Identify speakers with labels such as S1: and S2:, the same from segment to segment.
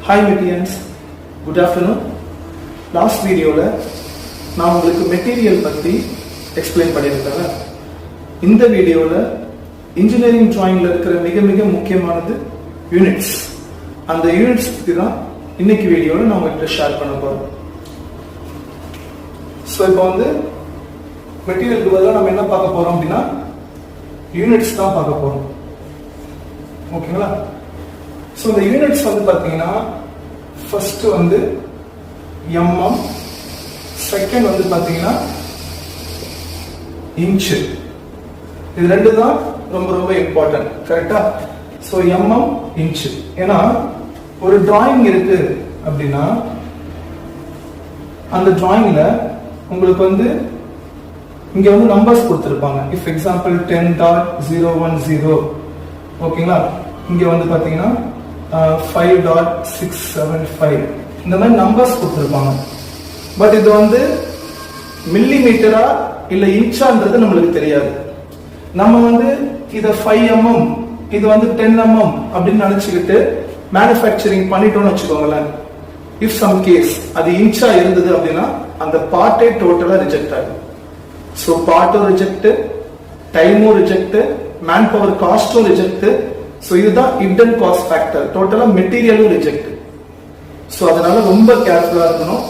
S1: Hi Medians, good afternoon. Last video நான் உங்களுக்கு material பற்றி எக்ஸ்பிளைன் பண்ணியிருக்கேன். இந்த வீடியோவில் இன்ஜினியரிங் டிராயிங்ல இருக்கிற மிக மிக முக்கியமானது யூனிட்ஸ். அந்த யூனிட்ஸ் பற்றி தான் இன்னைக்கு வீடியோவில் நான் உங்கள்கிட்ட ஷேர் பண்ண போகிறேன். ஸோ இப்போ மெட்டீரியலுக்கு பதிலாக நம்ம என்ன பார்க்க போகிறோம் அப்படின்னா யூனிட்ஸ் தான் பார்க்க போகிறோம். ஓகேங்களா? ஸோ இந்த யூனிட்ஸ் பார்த்தீங்கன்னா ஃபர்ஸ்ட் mm, செகண்ட் பார்த்தீங்கன்னா இன்ச்சு. இது ரெண்டு தான் ரொம்ப ரொம்ப இம்பார்ட்டன்ட். கரெக்டா? So mm, inch. ஏன்னா ஒரு டிராயிங் இருக்கு அப்படின்னா அந்த டிராயிங்ல உங்களுக்கு இங்க நம்பர்ஸ் கொடுத்திருப்பாங்க. இஃப் எக்ஸாம்பிள் 10.010, ஓகேங்களா? இங்க பாத்தீங்கன்னா 5.675 இந்த மாதிரி நம்பர்ஸ் கொடுத்திருப்பாங்க. பட் இது மில்லிமீட்டரா இல்ல இன்ச்சான்றது நம்மளுக்கு தெரியாது. நம்ம இத 5 mm இது 10 mm அப்படின்னு நினைச்சுக்கிட்டு மேனுஃபேக்சரிங் பண்ணிட்டோம்னு வச்சுக்கோங்களேன். இஃப் சம் கேஸ் அது இன்ச்சா இருந்தது அப்படின்னா அந்த பார்ட்டே டோட்டலா ரிஜெக்ட் ஆகும். ஸோ பார்ட்டும் ரிஜெக்ட், டைமும் ரிஜெக்ட், மேன் பவர் காஸ்டும் ரிஜெக்ட். ஸோ இதுதான் ஹிடன் காஸ்ட் ஃபேக்டர். டோட்டலா மெட்டீரியலும் ரிஜெக்ட். ஸோ அதனால ரொம்ப கேர்ஃபுல்லா இருக்கணும்.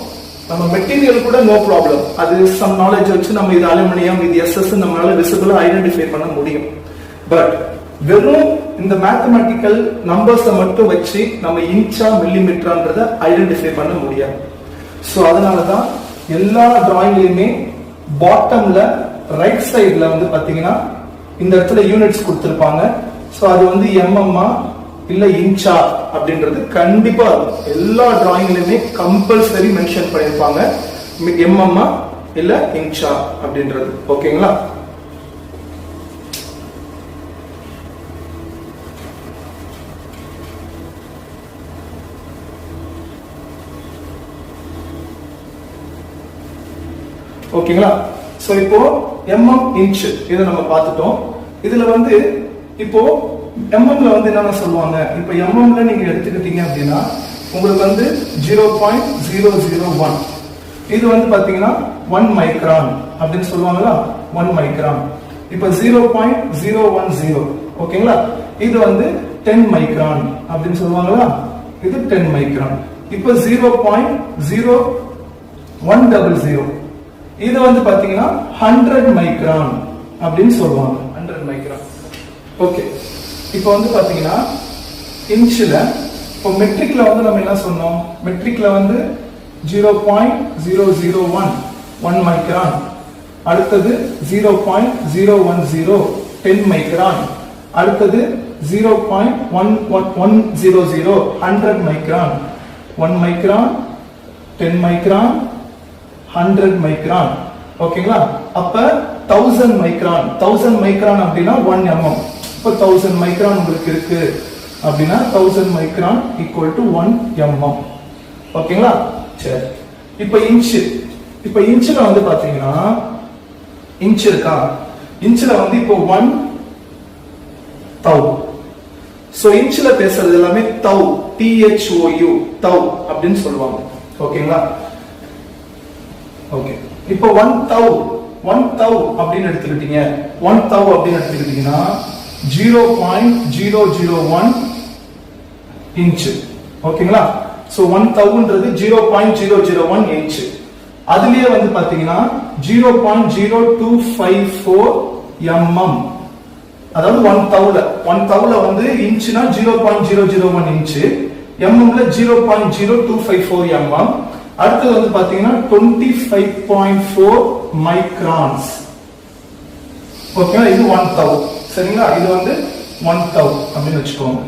S1: நம்ம மெட்டீரியல் கூட நோ ப்ராப்ளம், அது சம் நாலேஜ் வச்சு நம்ம இது அலுமினியம், இது SS நம்மளால விசிபிளா ஐடென்டிஃபை பண்ண முடியும். பட் வெறும் இந்த மேத்தமெட்டிக்கல் நம்பர்ஸை மட்டும் வச்சு நம்ம இன்ச்சா மில்லிமீட்டர்ன்றத ஐடென்டிஃபை பண்ண முடியாது. ஸோ அதனாலதான் எல்லா டிராயிங்லயுமே பாட்டம்ல ரைட் சைட்ல பாத்தீங்கன்னா இந்த இடத்துல யூனிட்ஸ் கொடுத்திருப்பாங்க. சோ அது mm இல்ல இன்ச்சா அப்படின்றது கண்டிப்பா எல்லா டிராயிங்லயுமே கம்பல்சரி மென்ஷன் பண்ணிருப்பாங்க. mm இல்ல இன்ச்சா அப்படின்றது. ஓகேங்களா? ஓகேங்களா? சோ இப்போ mm, இன்ச் இதை நம்ம பார்த்துட்டோம். இதுல இப்போ mmல என்னென்ன சொல்லுவாங்க. இப்போ mmல நீங்க எடுத்துக்கிட்டீங்க அப்படின்னா உங்களுக்கு 0.001 இது பாத்தீங்கன்னா 1 மைக்ரான் அப்படின்னு சொல்லுவாங்களா, 1 மைக்ரான். இப்போ 0.010 ஓகேங்களா, இது 10 மைக்ரான் அப்படின்னு சொல்லுவாங்களா, இது 10 மைக்ரான். இப்போ 0.0100 இது பாத்தீங்கன்னா 100 மைக்ரான் அப்படின்னு சொல்லுவாங்க. 100 மைக்ரான். ஓகே. இப்போ பாத்தீங்கன்னா இன்ச்ல இப்போ மெட்ரிக்ல நம்ம என்ன சொன்னோம்? மெட்ரிக்ல 0.001 1 மைக்ரான், அடுத்தது 0.010 10 மைக்ரான், அடுத்தது 0.1100 100 மைக்ரான், 1 மைக்ரான், 10 மைக்ரான், 100 மைக்ரான். ஓகேங்களா? அப்ப 1000 மைக்ரான். 1000 மைக்ரான் அப்படின்னா 1 mm. இப்ப 1000 மைக்ரான் உங்களுக்கு இருக்கு அப்படின்னா 1000 மைக்ரான் ஈக்குவல் டு 1 mm. ஓகேங்களா? சரி. இப்ப இன்ச். இப்ப இன்ச்ல பாத்தீங்கன்னா இன்ச் இருக்கா, இன்ச்ல இப்போ 1 தௌ. சோ இன்ச்ல பேசுறது எல்லாமே தௌ, THOU தௌ அப்படின்னு சொல்லுவாங்க. ஓகேங்களா? ஓகே. இப்போ 1 தௌ அப்படின்னு எடுத்துக்கிட்டீங்க, 1 தௌ அப்படின்னு எடுத்துக்கிட்டீங்கன்னா 0.001 இன்ச். ஓகேங்களா? So 1 தௌன்றது 0.001 inch. அதுலயே பாத்தீங்கன்னா 0.0254 mm. அதாவது 1 தௌல இன்ச்னா 0.001 இன்ச், mmல 0.0254 mm. அடுத்தது பாத்தீங்கன்னா 25.4 மைக்ரான்ஸ். ஓகே, இது 1 தௌ. சரிங்களா? இது 1 தௌ அப்படின்னு வச்சுக்கோங்க.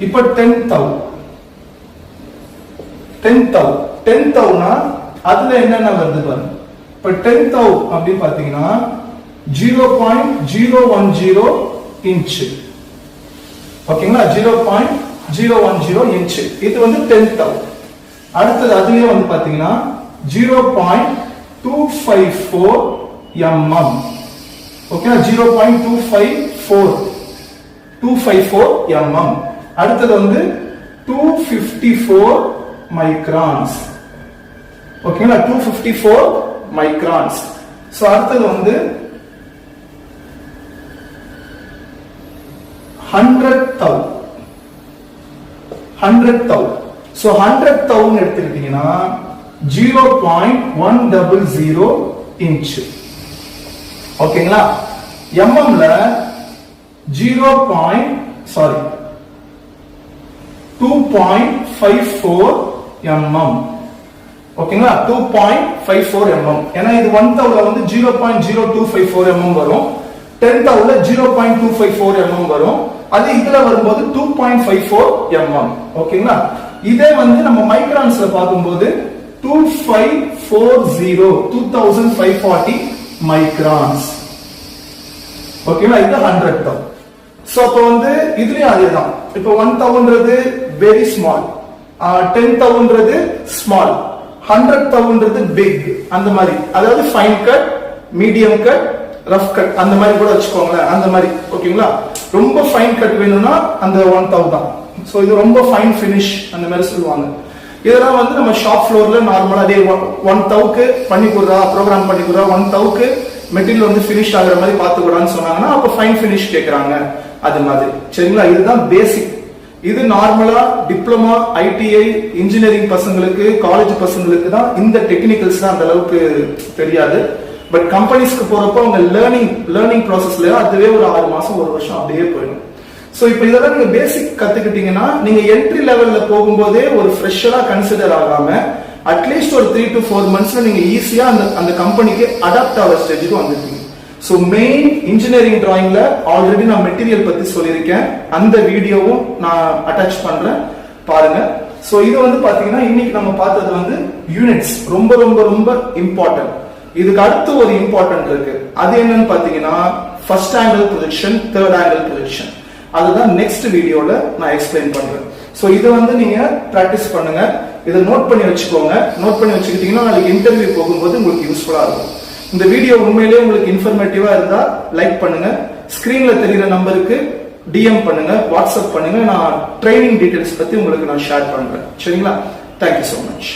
S1: இப்ப 10 தௌனா அதுல என்னென்ன வருது பாருங்க. இப்ப 10 தௌ அப்படின்னு பாத்தீங்கன்னா 0.010 இன்ச். ஓகேங்களா? 0.010 இன்ச். இது 10 தௌ. அடுத்தது அதுலயே பாத்தீங்கன்னா 0.254 mm. Okay, 0.254 mm. அடுத்தது 254 மைக்ரான்ஸ். ஓகேங்களா, 254 மைக்ரான்ஸ். சோ அடுத்தது வந்து 100,000. So 100,000 எடுத்துக்கிட்டீங்கன்னா 0.100 இன்ச். ஓகேங்களா, mmல 2.54 mm. ஓகேங்களா, 2.54 mm. ஏன்னா இது 1,000 வந்து 0.0254 mm வரும், 10,000 0.254 mm வரும். அது இதுல வரும்போது 2.54 mm. ஓகேங்களா, இதே வந்து நம்ம மைக்ரான்ஸ்ல பார்க்கும்போது 2540 மைக்ரான்ஸ். ஓகேங்களா, இது 100,000. சோ அப்ப வந்து இதுலயும் அதேதான். இப்போ 1,000ன்றது வெரி ஸ்மால், 10,000ன்றது ஸ்மால், 100,000ன்றது பிக். அந்த மாதிரி, அதாவது fine cut, medium cut, rough cut அந்த மாதிரி கூட வச்சுக்கோங்களேன். அந்த மாதிரி ஓகேங்களா. ரொம்ப ஃபைன் கட் வேணும்னா அந்த 1,000 தான். சோ இது ரொம்ப ஃபைன் ஃபினிஷ் அந்த மாதிரி சொல்லுவாங்க. இதெல்லாம் வந்து நம்ம ஷாப் ஃப்ளோர்ல நார்மலா அதே 1,000க்கு பண்ணி கொடுறா, ப்ரோக்ராம் பண்ணி கொடுறா, 1,000க்கு மெட்டீரியல் வந்து ஃபினிஷ் ஆகுற மாதிரி பார்த்துக்கூடான்னு சொன்னாங்கன்னா அப்ப ஃபைன் ஃபினிஷ் கேட்கறாங்க. அது மாதிரி சரிங்களா. இதுதான் பேசிக். இது நார்மலா டிப்ளமா, ஐடிஐ, இன்ஜினியரிங் பசங்களுக்கு, காலேஜ் பசங்களுக்கு தான் இந்த டெக்னிக்கல்ஸ் தான் அந்த அளவுக்கு தெரியாது. பட் கம்பெனிஸ்க்கு போறப்போ அவங்க லேர்னிங் ப்ராசஸ்ல அதுவே ஒரு 6 மாசம் 1 வருஷம் அப்படியே போயிடும். சோ இப்போ இதெல்லாம் நீங்க பேசிக் கத்துக்கிட்டீங்கன்னா நீங்க என்ட்ரி லெவல்ல போகும்போதே ஒரு ஃப்ரெஷரா கன்சிடர் ஆகாம அட்லீஸ்ட் ஒரு 3 to 4 monthsல நீங்க ஈஸியா அந்த கம்பெனிக்கு அடாப்ட் ஆகிற ஸ்டேஜுக்கு வந்துருக்கீங்க. சோ மெயின் இன்ஜினியரிங் டிராயிங்ல ஆல்ரெடி நான் மெட்டீரியல் பத்தி சொல்லியிருக்கேன், அந்த வீடியோவும் நான் அட்டாச் பண்றேன், பாருங்க. சோ இது வந்து பாத்தீங்கன்னா இன்னைக்கு நம்ம பார்த்தது வந்து யூனிட்ஸ் ரொம்ப ரொம்ப ரொம்ப இம்பார்ட்டன்ட். இதுக்கு அடுத்து ஒரு இம்பார்ட்டன்ட் இருக்கு. அது என்னன்னு பாத்தீங்கன்னா first angle projection, third angle projection. அதுதான் நெக்ஸ்ட் வீடியோல நான் எக்ஸ்பிளைன் பண்றேன். சோ இதை வந்து நீங்க பிராக்டிஸ் பண்ணுங்க, இதை நோட் பண்ணி வச்சுக்கோங்க. நோட் பண்ணி வச்சுக்கிட்டீங்கன்னா நாளைக்கு இன்டர்வியூ போகும்போது உங்களுக்கு யூஸ்ஃபுல்லா இருக்கும். இந்த வீடியோ உண்மையிலேயே உங்களுக்கு இன்ஃபர்மேட்டிவா இருந்தா லைக் பண்ணுங்க, ஸ்கிரீன்ல தெரியுற நம்பருக்கு டிஎம் பண்ணுங்க, வாட்ஸ்அப் பண்ணுங்க. நான் ட்ரைனிங் டீடைல்ஸ் பத்தி உங்களுக்கு நான் ஷேர் பண்றேன். சரிங்களா? Thank you so much.